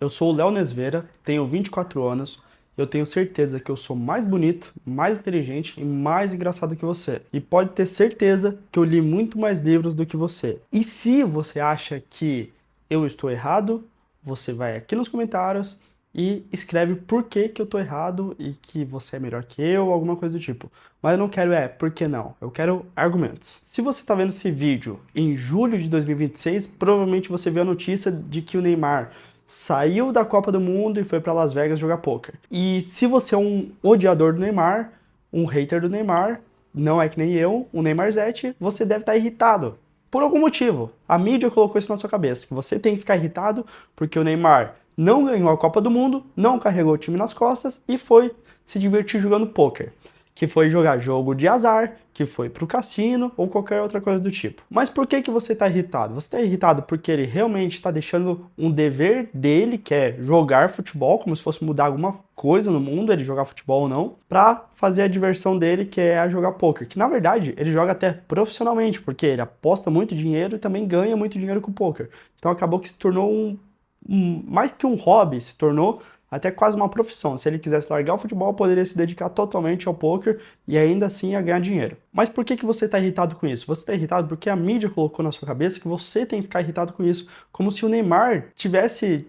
Eu sou o Léo Nesveira, tenho 24 anos, eu tenho certeza que eu sou mais bonito, mais inteligente e mais engraçado que você. E pode ter certeza que eu li muito mais livros do que você. E se você acha que eu estou errado, você vai aqui nos comentários e escreve por que que eu tô errado e que você é melhor que eu, alguma coisa do tipo. Mas eu não quero por que não, eu quero argumentos. Se você tá vendo esse vídeo em julho de 2026, provavelmente você viu a notícia de que o Neymar saiu da Copa do Mundo e foi para Las Vegas jogar poker. E se você é um odiador do Neymar, um hater do Neymar, não é que nem eu, um Neymarzete, você deve estar irritado. Por algum motivo. A mídia colocou isso na sua cabeça, que você tem que ficar irritado porque o Neymar não ganhou a Copa do Mundo, não carregou o time nas costas e foi se divertir jogando poker. Que foi jogar jogo de azar, que foi pro cassino ou qualquer outra coisa do tipo. Mas por que que você tá irritado? Você tá irritado porque ele realmente está deixando um dever dele, que é jogar futebol, como se fosse mudar alguma coisa no mundo, ele jogar futebol ou não, pra fazer a diversão dele, que é jogar poker. Que na verdade ele joga até profissionalmente, porque ele aposta muito dinheiro e também ganha muito dinheiro com o poker. Então acabou que se tornou mais que um hobby, se tornou até quase uma profissão. Se ele quisesse largar o futebol, poderia se dedicar totalmente ao poker e ainda assim a ganhar dinheiro. Mas por que que você está irritado com isso? Você está irritado porque a mídia colocou na sua cabeça que você tem que ficar irritado com isso, como se o Neymar tivesse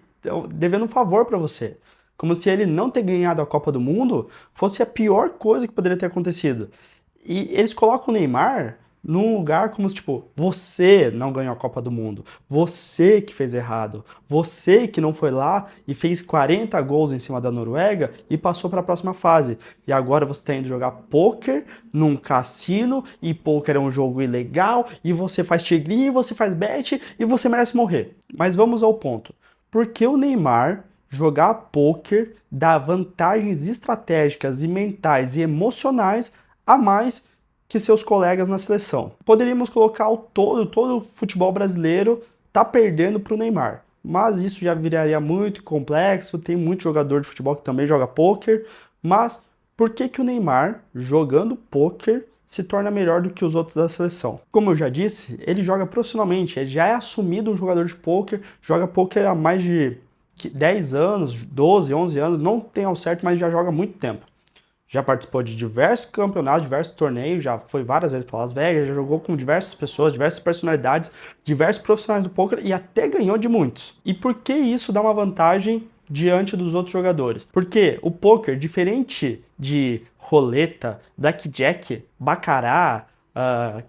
devendo um favor para você. Como se ele não ter ganhado a Copa do Mundo fosse a pior coisa que poderia ter acontecido. E eles colocam o Neymar num lugar como se, tipo, você não ganhou a Copa do Mundo, você que fez errado, você que não foi lá e fez 40 gols em cima da Noruega e passou para a próxima fase. E agora você está indo jogar pôquer num cassino e pôquer é um jogo ilegal e você faz tigrinho, você faz bet e você merece morrer. Mas vamos ao ponto. Por que o Neymar jogar pôquer dá vantagens estratégicas e mentais e emocionais a mais que seus colegas na seleção? Poderíamos colocar todo o futebol brasileiro tá perdendo para o Neymar, mas isso já viraria muito complexo, tem muito jogador de futebol que também joga pôquer, mas por que que o Neymar, jogando pôquer, se torna melhor do que os outros da seleção? Como eu já disse, ele joga profissionalmente, ele já é assumido um jogador de pôquer, joga pôquer há mais de 10 anos, 12, 11 anos, não tem ao certo, mas já joga há muito tempo. Já participou de diversos campeonatos, diversos torneios, já foi várias vezes para Las Vegas, já jogou com diversas pessoas, diversas personalidades, diversos profissionais do poker e até ganhou de muitos. E por que isso dá uma vantagem diante dos outros jogadores? Porque o poker, diferente de roleta, blackjack, baccarat,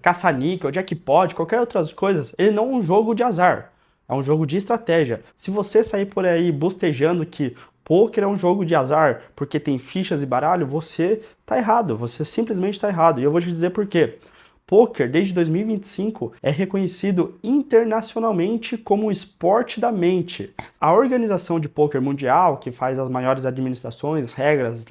caça-níquel, jackpot, qualquer outras coisas, ele não é um jogo de azar. É um jogo de estratégia. Se você sair por aí bostejando que pôquer é um jogo de azar porque tem fichas e baralho, você tá errado. Você simplesmente tá errado. E eu vou te dizer por quê. Pôquer, desde 2025, é reconhecido internacionalmente como o esporte da mente. A Organização de Pôquer Mundial, que faz as maiores administrações, regras,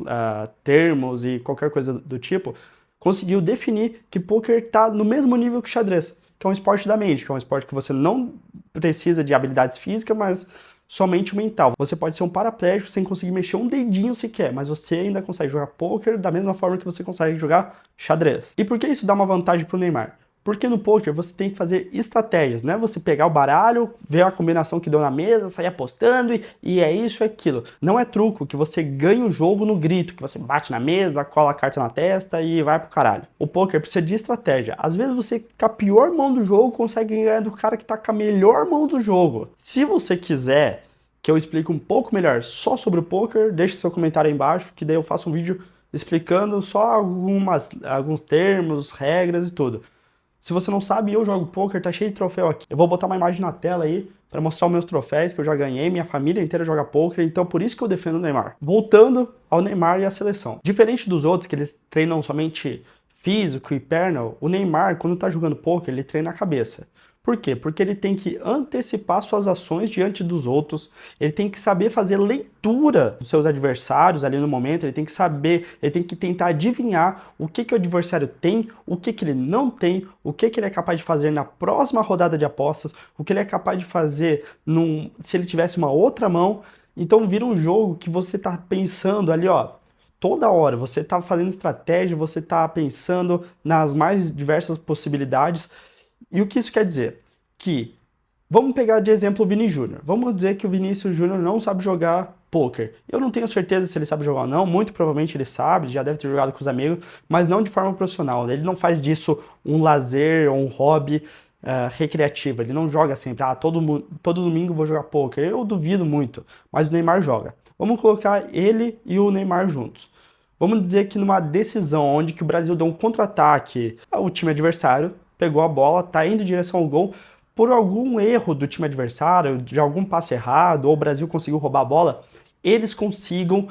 termos e qualquer coisa do tipo, conseguiu definir que pôquer está no mesmo nível que xadrez, que é um esporte da mente, que é um esporte que você não precisa de habilidades físicas, mas somente mental. Você pode ser um paraplégico sem conseguir mexer um dedinho sequer, mas você ainda consegue jogar poker da mesma forma que você consegue jogar xadrez. E por que isso dá uma vantagem para o Neymar? Porque no poker você tem que fazer estratégias, não é você pegar o baralho, ver a combinação que deu na mesa, sair apostando e é isso e aquilo. Não é truco que você ganha o jogo no grito, que você bate na mesa, cola a carta na testa e vai pro caralho. O poker precisa de estratégia. Às vezes você com a pior mão do jogo consegue ganhar do cara que tá com a melhor mão do jogo. Se você quiser que eu explique um pouco melhor só sobre o poker, deixe seu comentário aí embaixo, que daí eu faço um vídeo explicando só alguns termos, regras e tudo. Se você não sabe, eu jogo poker, tá cheio de troféu aqui. Eu vou botar uma imagem na tela aí para mostrar os meus troféus que eu já ganhei, minha família inteira joga poker, então por isso que eu defendo o Neymar. Voltando ao Neymar e à seleção. Diferente dos outros que eles treinam somente físico e perna, o Neymar, quando tá jogando poker, ele treina a cabeça. Por quê? Porque ele tem que antecipar suas ações diante dos outros, ele tem que saber fazer leitura dos seus adversários ali no momento, ele tem que saber, ele tem que tentar adivinhar o que o adversário tem, o que ele não tem, o que ele é capaz de fazer na próxima rodada de apostas, o que ele é capaz de fazer se ele tivesse uma outra mão. Então vira um jogo que você tá pensando ali, ó, toda hora, você tá fazendo estratégia, você tá pensando nas mais diversas possibilidades. E o que isso quer dizer? Que Vamos pegar de exemplo o Vini Júnior. Vamos dizer que o Vinícius Júnior não sabe jogar poker. Eu não tenho certeza se ele sabe jogar ou não, muito provavelmente ele sabe, já deve ter jogado com os amigos, mas não de forma profissional. Ele não faz disso um lazer ou um hobby recreativo. Ele não joga sempre, todo domingo eu vou jogar poker. Eu duvido muito, mas o Neymar joga. Vamos colocar ele e o Neymar juntos. Vamos dizer que numa decisão onde que o Brasil deu um contra-ataque, o time adversário pegou a bola, está indo em direção ao gol, por algum erro do time adversário, de algum passe errado, ou o Brasil conseguiu roubar a bola, eles consigam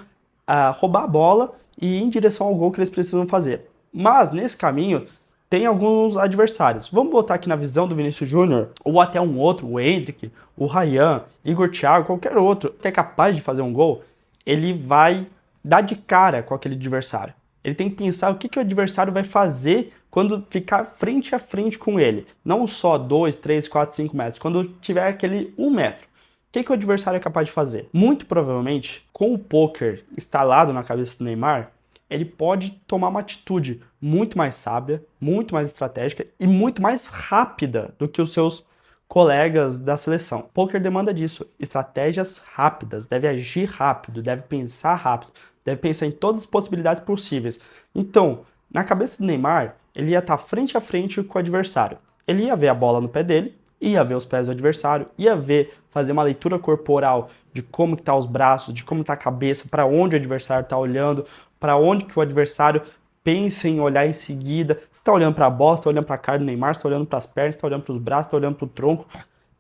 roubar a bola e ir em direção ao gol que eles precisam fazer. Mas, nesse caminho, tem alguns adversários. Vamos botar aqui na visão do Vinícius Júnior, ou até um outro, o Endrick, o Ryan, Igor Thiago, qualquer outro, que é capaz de fazer um gol, ele vai dar de cara com aquele adversário. Ele tem que pensar o que o adversário vai fazer quando ficar frente a frente com ele. Não só 2, 3, 4, 5 metros. Quando tiver aquele 1 metro. O que o adversário é capaz de fazer? Muito provavelmente, com o poker instalado na cabeça do Neymar, ele pode tomar uma atitude muito mais sábia, muito mais estratégica e muito mais rápida do que os seus colegas da seleção. Poker demanda disso. Estratégias rápidas. Deve agir rápido, deve pensar rápido. Deve pensar em todas as possibilidades possíveis. Então, na cabeça do Neymar, ele ia estar frente a frente com o adversário. Ele ia ver a bola no pé dele, ia ver os pés do adversário, ia ver, fazer uma leitura corporal de como que tá os braços, de como tá a cabeça, para onde o adversário está olhando, para onde que o adversário pensa em olhar em seguida. Se está olhando para a bola, se está olhando para a cara do Neymar, se está olhando para as pernas, se está olhando para os braços, se está olhando para o tronco.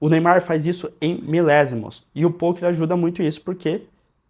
O Neymar faz isso em milésimos. E o poker ajuda muito isso porque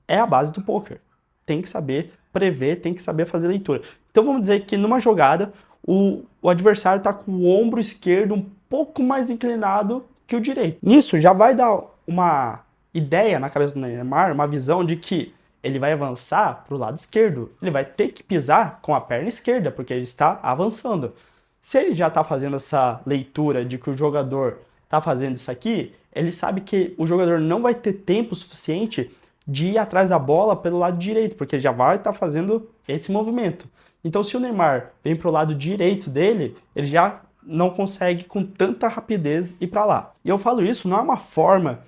é a base do poker. Tem que saber prever, tem que saber fazer leitura. Então vamos dizer que numa jogada o adversário está com o ombro esquerdo um pouco mais inclinado que o direito. Nisso já vai dar uma ideia na cabeça do Neymar, uma visão de que ele vai avançar para o lado esquerdo. Ele vai ter que pisar com a perna esquerda, porque ele está avançando. Se ele já está fazendo essa leitura de que o jogador está fazendo isso aqui, ele sabe que o jogador não vai ter tempo suficiente de ir atrás da bola pelo lado direito, porque ele já vai estar fazendo esse movimento. Então, se o Neymar vem para o lado direito dele, ele já não consegue com tanta rapidez ir para lá. E eu falo isso, não é uma forma,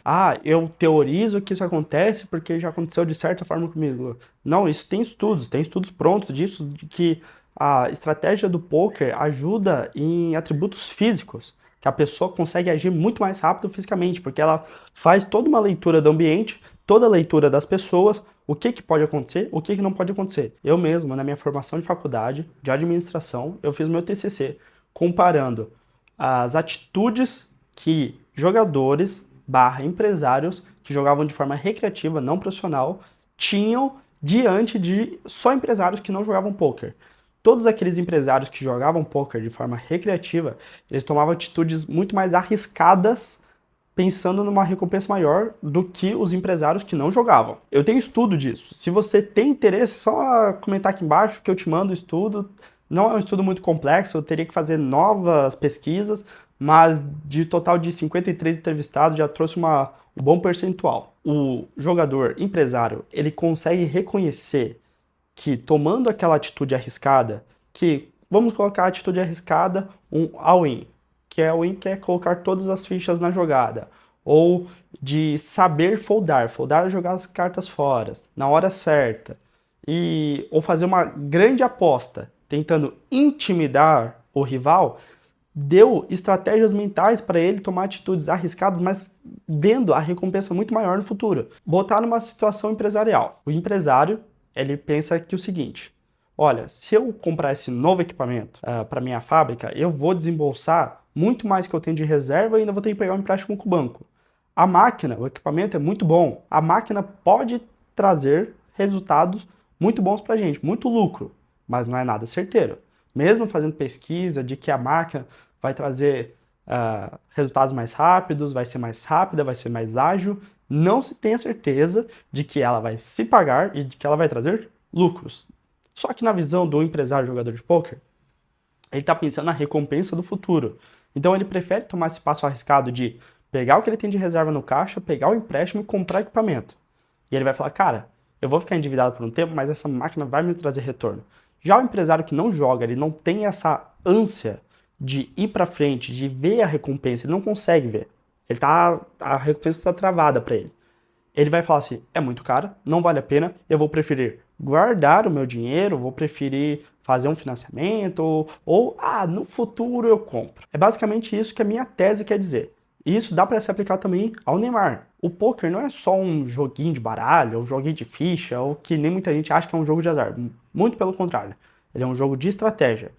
eu teorizo que isso acontece porque já aconteceu de certa forma comigo. Não, isso tem estudos prontos disso, de que a estratégia do poker ajuda em atributos físicos, que a pessoa consegue agir muito mais rápido fisicamente, porque ela faz toda uma leitura do ambiente, toda a leitura das pessoas, o que pode acontecer, o que não pode acontecer. Eu mesmo, na minha formação de faculdade, de administração, eu fiz meu TCC, comparando as atitudes que jogadores / empresários que jogavam de forma recreativa, não profissional, tinham diante de só empresários que não jogavam poker. Todos aqueles empresários que jogavam poker de forma recreativa, eles tomavam atitudes muito mais arriscadas pensando numa recompensa maior do que os empresários que não jogavam. Eu tenho estudo disso. Se você tem interesse, só comentar aqui embaixo que eu te mando o estudo. Não é um estudo muito complexo, eu teria que fazer novas pesquisas, mas de total de 53 entrevistados já trouxe um bom percentual. O jogador empresário, ele consegue reconhecer que tomando aquela atitude arriscada, que vamos colocar a atitude arriscada, um all-in, que é o in que é colocar todas as fichas na jogada, ou de saber foldar é jogar as cartas fora, na hora certa, ou fazer uma grande aposta, tentando intimidar o rival, deu estratégias mentais para ele tomar atitudes arriscadas, mas vendo a recompensa muito maior no futuro. Botar numa situação empresarial. O empresário, ele pensa que o seguinte, olha, se eu comprar esse novo equipamento para minha fábrica, eu vou desembolsar muito mais que eu tenho de reserva e ainda vou ter que pegar um empréstimo com o banco. A máquina, o equipamento é muito bom. A máquina pode trazer resultados muito bons para a gente, muito lucro, mas não é nada certeiro. Mesmo fazendo pesquisa de que a máquina vai trazer resultados mais rápidos, vai ser mais rápida, vai ser mais ágil, não se tem a certeza de que ela vai se pagar e de que ela vai trazer lucros. Só que na visão do empresário jogador de poker, ele está pensando na recompensa do futuro. Então ele prefere tomar esse passo arriscado de pegar o que ele tem de reserva no caixa, pegar o empréstimo e comprar equipamento. E ele vai falar, cara, eu vou ficar endividado por um tempo, mas essa máquina vai me trazer retorno. Já o empresário que não joga, ele não tem essa ânsia de ir para frente, de ver a recompensa, ele não consegue ver. A recompensa tá travada para ele. Ele vai falar assim, é muito caro, não vale a pena, eu vou preferir guardar o meu dinheiro, vou preferir fazer um financiamento, no futuro eu compro. É basicamente isso que a minha tese quer dizer. E isso dá para se aplicar também ao Neymar. O poker não é só um joguinho de baralho, um joguinho de ficha, ou que nem muita gente acha que é um jogo de azar. Muito pelo contrário. Ele é um jogo de estratégia.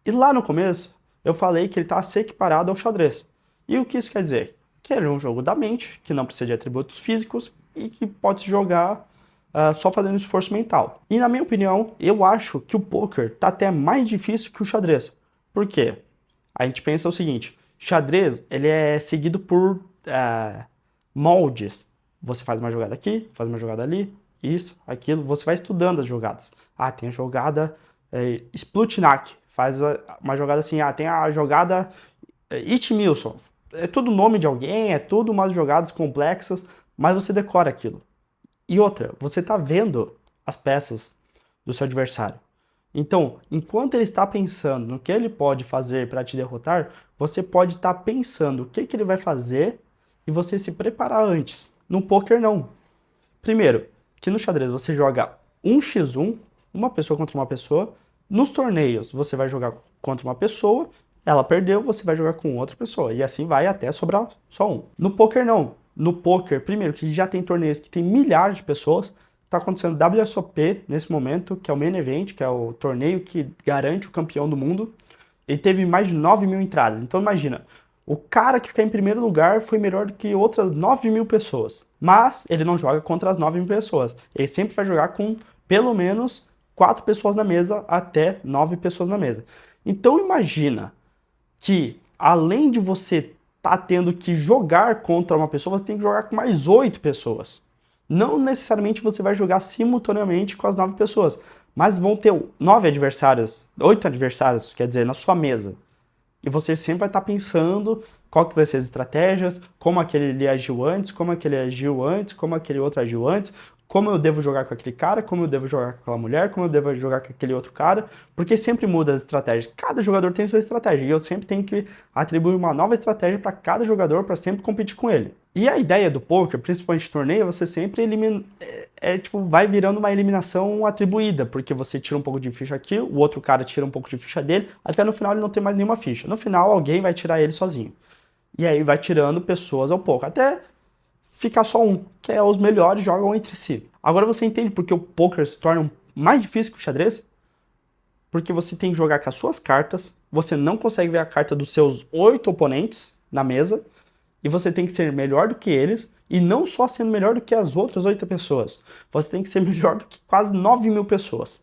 E lá no começo, eu falei que ele está a ser equiparado ao xadrez. E o que isso quer dizer? Que ele é um jogo da mente, que não precisa de atributos físicos e que pode se jogar só fazendo esforço mental. E na minha opinião, eu acho que o poker está até mais difícil que o xadrez. Por quê? A gente pensa o seguinte, xadrez ele é seguido por moldes. Você faz uma jogada aqui, faz uma jogada ali, isso, aquilo, você vai estudando as jogadas. Tem a jogada Splutnak, faz uma jogada assim, tem a jogada Itmilson. É tudo nome de alguém, é tudo umas jogadas complexas, mas você decora aquilo. E outra, você está vendo as peças do seu adversário. Então, enquanto ele está pensando no que ele pode fazer para te derrotar, você pode estar pensando o que ele vai fazer e você se preparar antes. No poker, não. Primeiro, que no xadrez você joga 1x1, uma pessoa contra uma pessoa. Nos torneios, você vai jogar contra uma pessoa, ela perdeu, você vai jogar com outra pessoa. E assim vai até sobrar só um. No poker, não. No poker, primeiro, que já tem torneios que tem milhares de pessoas, está acontecendo WSOP nesse momento, que é o Main Event, que é o torneio que garante o campeão do mundo. Ele teve mais de 9 mil entradas. Então imagina, o cara que ficar em primeiro lugar foi melhor do que outras 9 mil pessoas. Mas ele não joga contra as 9 mil pessoas. Ele sempre vai jogar com pelo menos 4 pessoas na mesa até 9 pessoas na mesa. Então imagina que além de você estar tendo que jogar contra uma pessoa, você tem que jogar com mais 8 pessoas. Não necessariamente você vai jogar simultaneamente com as 9 pessoas, mas vão ter 9 adversários, 8 adversários, quer dizer, na sua mesa. E você sempre vai estar pensando qual que vai ser as estratégias, como aquele agiu antes, como aquele agiu antes, como aquele outro agiu antes, como eu devo jogar com aquele cara, como eu devo jogar com aquela mulher, como eu devo jogar com aquele outro cara, porque sempre muda as estratégias. Cada jogador tem sua estratégia e eu sempre tenho que atribuir uma nova estratégia para cada jogador para sempre competir com ele. E a ideia do poker, principalmente torneio, você sempre elimina, vai virando uma eliminação atribuída, porque você tira um pouco de ficha aqui, o outro cara tira um pouco de ficha dele, até no final ele não tem mais nenhuma ficha. No final alguém vai tirar ele sozinho. E aí vai tirando pessoas ao pouco, até ficar só um, que é os melhores jogam entre si. Agora você entende por que o poker se torna mais difícil que o xadrez? Porque você tem que jogar com as suas cartas, você não consegue ver a carta dos seus 8 oponentes na mesa, e você tem que ser melhor do que eles, e não só sendo melhor do que as outras 8 pessoas, você tem que ser melhor do que quase 9 mil pessoas.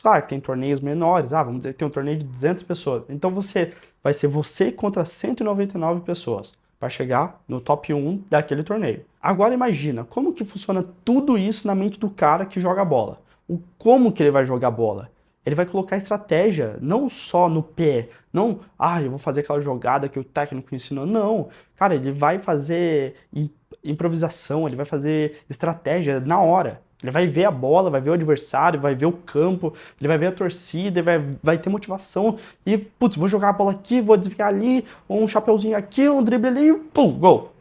Claro que tem torneios menores, vamos dizer que tem um torneio de 200 pessoas, então vai ser você contra 199 pessoas para chegar no top 1 daquele torneio. Agora imagina, como que funciona tudo isso na mente do cara que joga bola? Como que ele vai jogar bola? Ele vai colocar estratégia, não só no pé, não, eu vou fazer aquela jogada que o técnico ensinou, não. Cara, ele vai fazer improvisação, ele vai fazer estratégia na hora. Ele vai ver a bola, vai ver o adversário, vai ver o campo, ele vai ver a torcida, vai ter motivação e, vou jogar a bola aqui, vou desviar ali, um chapeuzinho aqui, um drible ali, pum, gol.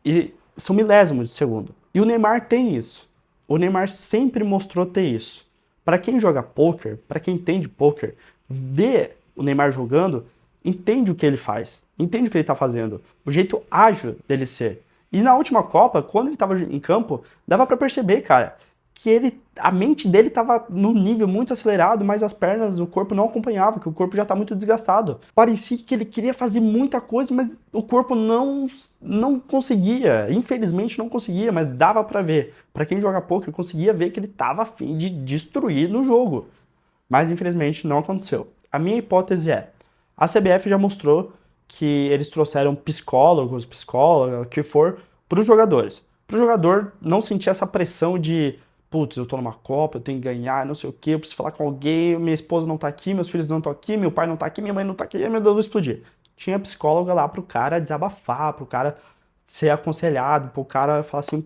E são milésimos de segundo. E o Neymar tem isso. O Neymar sempre mostrou ter isso. Para quem joga poker, para quem entende poker, vê o Neymar jogando, entende o que ele faz, entende o que ele está fazendo, o jeito ágil dele ser. E na última Copa, quando ele estava em campo, dava para perceber, cara, que a mente dele estava num nível muito acelerado, mas as pernas, o corpo não acompanhava, que o corpo já está muito desgastado. Parecia que ele queria fazer muita coisa, mas o corpo não conseguia. Infelizmente não conseguia, mas dava para ver. Para quem joga poker, conseguia ver que ele estava a fim de destruir no jogo. Mas infelizmente não aconteceu. A minha hipótese é, a CBF já mostrou que eles trouxeram psicólogas, o que for, para os jogadores. Para o jogador não sentir essa pressão de, eu tô numa Copa, eu tenho que ganhar, não sei o quê, eu preciso falar com alguém, minha esposa não tá aqui, meus filhos não estão aqui, meu pai não tá aqui, minha mãe não tá aqui, meu Deus, eu vou explodir. Tinha psicóloga lá pro cara desabafar, pro cara ser aconselhado, pro cara falar assim,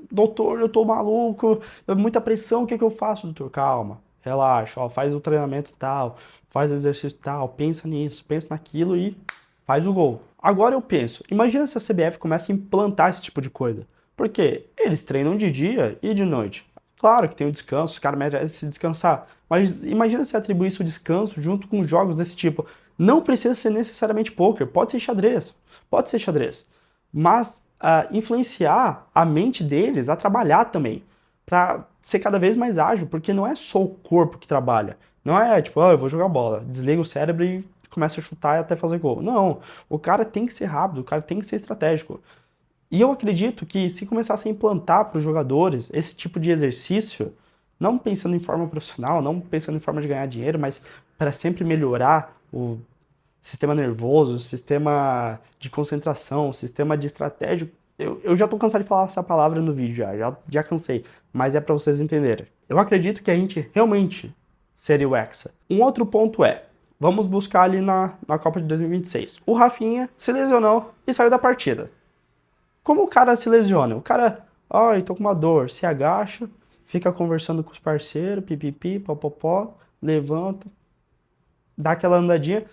doutor, eu tô maluco, muita pressão, o que eu faço, doutor? Calma, relaxa, faz o treinamento tal, faz o exercício tal, pensa nisso, pensa naquilo e faz o gol. Agora eu penso, imagina se a CBF começa a implantar esse tipo de coisa. Porque eles treinam de dia e de noite. Claro que tem o descanso, os caras merecem se descansar. Mas imagina se atribuísse o descanso junto com jogos desse tipo. Não precisa ser necessariamente poker, pode ser xadrez. Pode ser xadrez. Mas influenciar a mente deles a trabalhar também. Pra ser cada vez mais ágil, porque não é só o corpo que trabalha. Não é tipo, eu vou jogar bola, desliga o cérebro e começa a chutar e até fazer gol. Não, o cara tem que ser rápido, o cara tem que ser estratégico. E eu acredito que se começasse a implantar para os jogadores esse tipo de exercício, não pensando em forma profissional, não pensando em forma de ganhar dinheiro, mas para sempre melhorar o sistema nervoso, o sistema de concentração, o sistema de estratégia. Eu já tô cansado de falar essa palavra no vídeo, já cansei, mas é para vocês entenderem. Eu acredito que a gente realmente seria o Hexa. Um outro ponto é, vamos buscar ali na Copa de 2026. O Rafinha se lesionou e saiu da partida. Como o cara se lesiona? O cara, ai, tô com uma dor, se agacha, fica conversando com os parceiros, pipipi, popopó, levanta, dá aquela andadinha.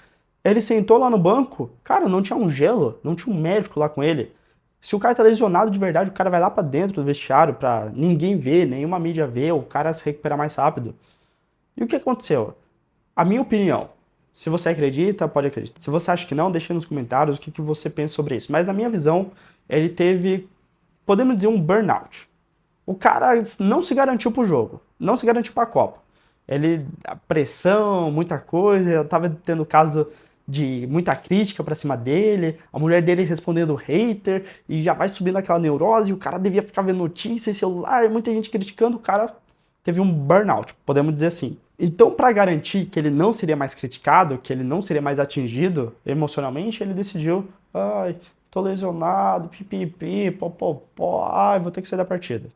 Ele sentou lá no banco, cara, não tinha um gelo, não tinha um médico lá com ele. Se o cara tá lesionado de verdade, o cara vai lá pra dentro do vestiário pra ninguém ver, nenhuma mídia ver, o cara se recuperar mais rápido. E o que aconteceu? A minha opinião, se você acredita, pode acreditar. Se você acha que não, deixa aí nos comentários o que você pensa sobre isso. Mas na minha visão, ele teve, podemos dizer, um burnout. O cara não se garantiu pro jogo, não se garantiu pra Copa. A pressão, muita coisa, eu tava tendo caso de muita crítica pra cima dele, a mulher dele respondendo hater, e já vai subindo aquela neurose, e o cara devia ficar vendo notícias, celular, muita gente criticando, o cara teve um burnout, podemos dizer assim. Então, para garantir que ele não seria mais criticado, que ele não seria mais atingido emocionalmente, ele decidiu, ai, tô lesionado, pipipi, popopó, ai, vou ter que sair da partida.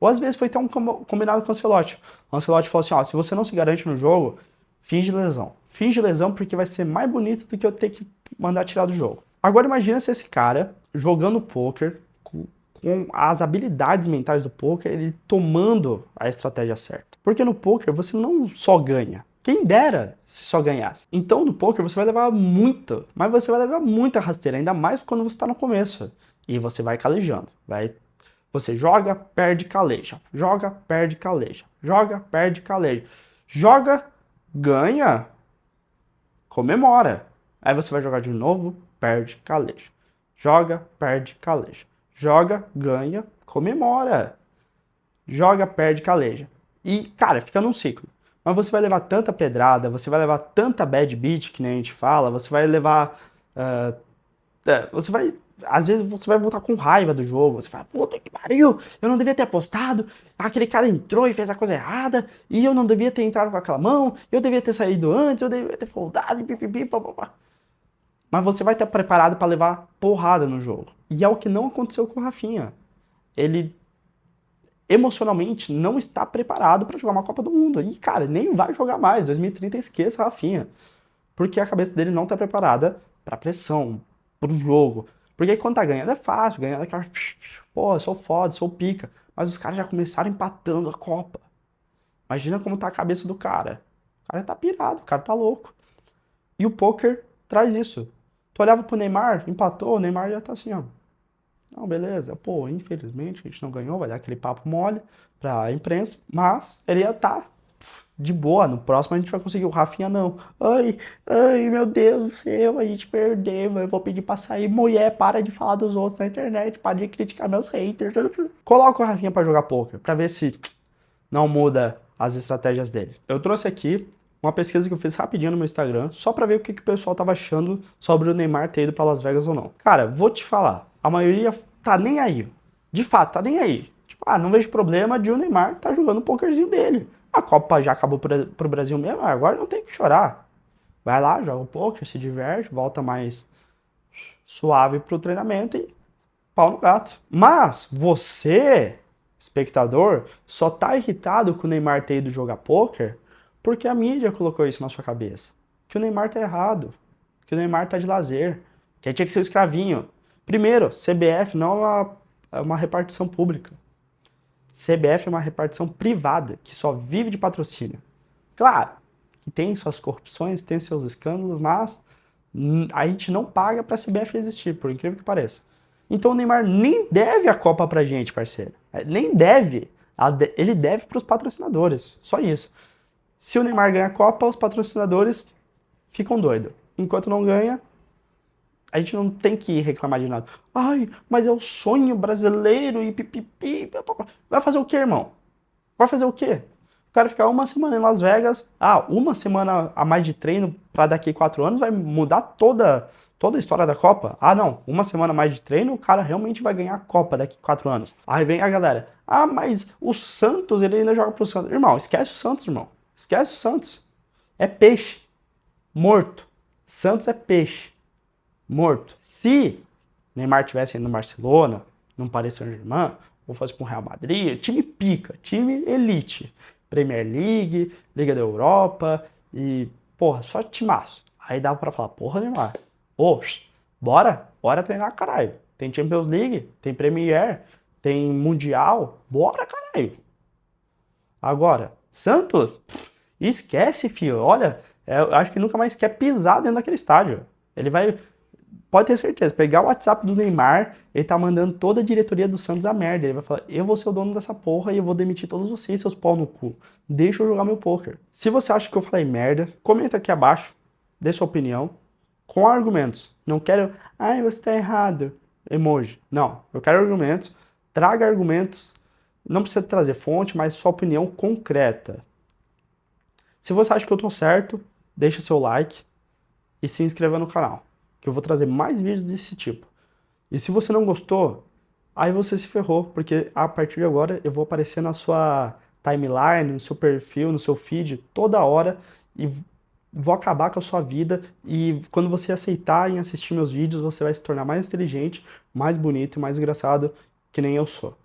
Ou às vezes foi até um combinado com o Ancelotti. O Ancelotti falou assim, ó, se você não se garante no jogo, finge lesão. Finge lesão porque vai ser mais bonito do que eu ter que mandar tirar do jogo. Agora imagina se esse cara, jogando poker, com as habilidades mentais do poker, ele tomando a estratégia certa. Porque no poker você não só ganha. Quem dera se só ganhasse. Então no poker você vai levar muita, mas você vai levar muita rasteira, ainda mais quando você está no começo. E você vai calejando. Você joga, perde, caleja. Joga, perde, caleja. Joga, perde, caleja. Joga, ganha, comemora. Aí você vai jogar de novo, perde, caleja. Joga, perde, caleja. Joga, ganha, comemora. Joga, perde, caleja. E, cara, fica num ciclo. Mas você vai levar tanta pedrada, você vai levar tanta bad beat, que nem a gente fala, você vai levar... às vezes você vai voltar com raiva do jogo, você fala, puta que pariu, eu não devia ter apostado, aquele cara entrou e fez a coisa errada, e eu não devia ter entrado com aquela mão, eu devia ter saído antes, eu devia ter foldado, pipipi, papapá. Mas você vai estar preparado para levar porrada no jogo. E é o que não aconteceu com o Rafinha. Ele emocionalmente não está preparado para jogar uma Copa do Mundo. E, cara, nem vai jogar mais. 2030 esqueça a Rafinha. Porque a cabeça dele não está preparada para pressão, para o jogo. Porque quando tá ganhando é fácil, ganhando aquela... Pô, eu sou foda, sou pica. Mas os caras já começaram empatando a Copa. Imagina como tá a cabeça do cara. O cara tá pirado, o cara tá louco. E o poker traz isso. Tu olhava pro Neymar, empatou, o Neymar já tá assim, ó. Não, beleza. Pô, infelizmente a gente não ganhou, vai dar aquele papo mole pra imprensa. Mas ele ia tá de boa, no próximo a gente vai conseguir. O Rafinha não. Ai, meu Deus do céu, a gente perdeu, eu vou pedir pra sair. Mulher, para de falar dos outros na internet, para de criticar meus haters. Coloca o Rafinha pra jogar poker, pra ver se não muda as estratégias dele. Eu trouxe aqui uma pesquisa que eu fiz rapidinho no meu Instagram, só pra ver o que o pessoal tava achando sobre o Neymar ter ido pra Las Vegas ou não. Cara, vou te falar, a maioria tá nem aí. De fato, tá nem aí. Tipo, não vejo problema de o Neymar tá jogando o pokerzinho dele. A Copa já acabou pro Brasil mesmo, agora não tem que chorar. Vai lá, joga o poker, se diverte, volta mais suave pro treinamento e pau no gato. Mas você, espectador, só tá irritado com o Neymar ter ido jogar poker porque a mídia colocou isso na sua cabeça. Que o Neymar tá errado, que o Neymar tá de lazer, que ele tinha que ser o escravinho. Primeiro, CBF não é uma repartição pública. CBF é uma repartição privada, que só vive de patrocínio. Claro, que tem suas corrupções, tem seus escândalos, mas A gente não paga pra CBF existir, por incrível que pareça. Então o Neymar nem deve a Copa pra gente, parceiro. Nem deve. Ele deve pros patrocinadores. Só isso. Se o Neymar ganha a Copa, os patrocinadores ficam doidos. Enquanto não ganha, a gente não tem que reclamar de nada. Ai, mas é o sonho brasileiro e pipipi. Papapá. Vai fazer o quê, irmão? Vai fazer o quê? O cara ficar uma semana em Las Vegas, uma semana a mais de treino para daqui 4 anos vai mudar toda a história da Copa? Ah, não, uma semana a mais de treino, o cara realmente vai ganhar a Copa daqui 4 anos. Aí vem a galera, mas o Santos, ele ainda joga pro Santos. Irmão, esquece o Santos, irmão. Esquece o Santos. É peixe. Morto. Santos é peixe. Morto. Se Neymar tivesse indo no Barcelona, no Paris Saint-Germain, ou fosse para um Real Madrid, time pica, time elite. Premier League, Liga da Europa e, porra, só timaço. Aí dava pra falar, porra, Neymar, bora treinar, caralho. Tem Champions League, tem Premier, tem Mundial, bora, caralho. Agora, Santos, esquece, filho. Olha, eu acho que nunca mais quer pisar dentro daquele estádio. Ele vai, pode ter certeza, pegar o WhatsApp do Neymar, ele tá mandando toda a diretoria do Santos a merda. Ele vai falar, eu vou ser o dono dessa porra e eu vou demitir todos vocês, seus pau no cu. Deixa eu jogar meu poker. Se você acha que eu falei merda, comenta aqui abaixo, dê sua opinião, com argumentos. Não quero, você tá errado, emoji. Não, eu quero argumentos, traga argumentos, não precisa trazer fonte, mas sua opinião concreta. Se você acha que eu tô certo, deixa seu like e se inscreva no canal, que eu vou trazer mais vídeos desse tipo. E se você não gostou, aí você se ferrou, porque a partir de agora eu vou aparecer na sua timeline, no seu perfil, no seu feed, toda hora, e vou acabar com a sua vida, e quando você aceitar em assistir meus vídeos, você vai se tornar mais inteligente, mais bonito e mais engraçado, que nem eu sou.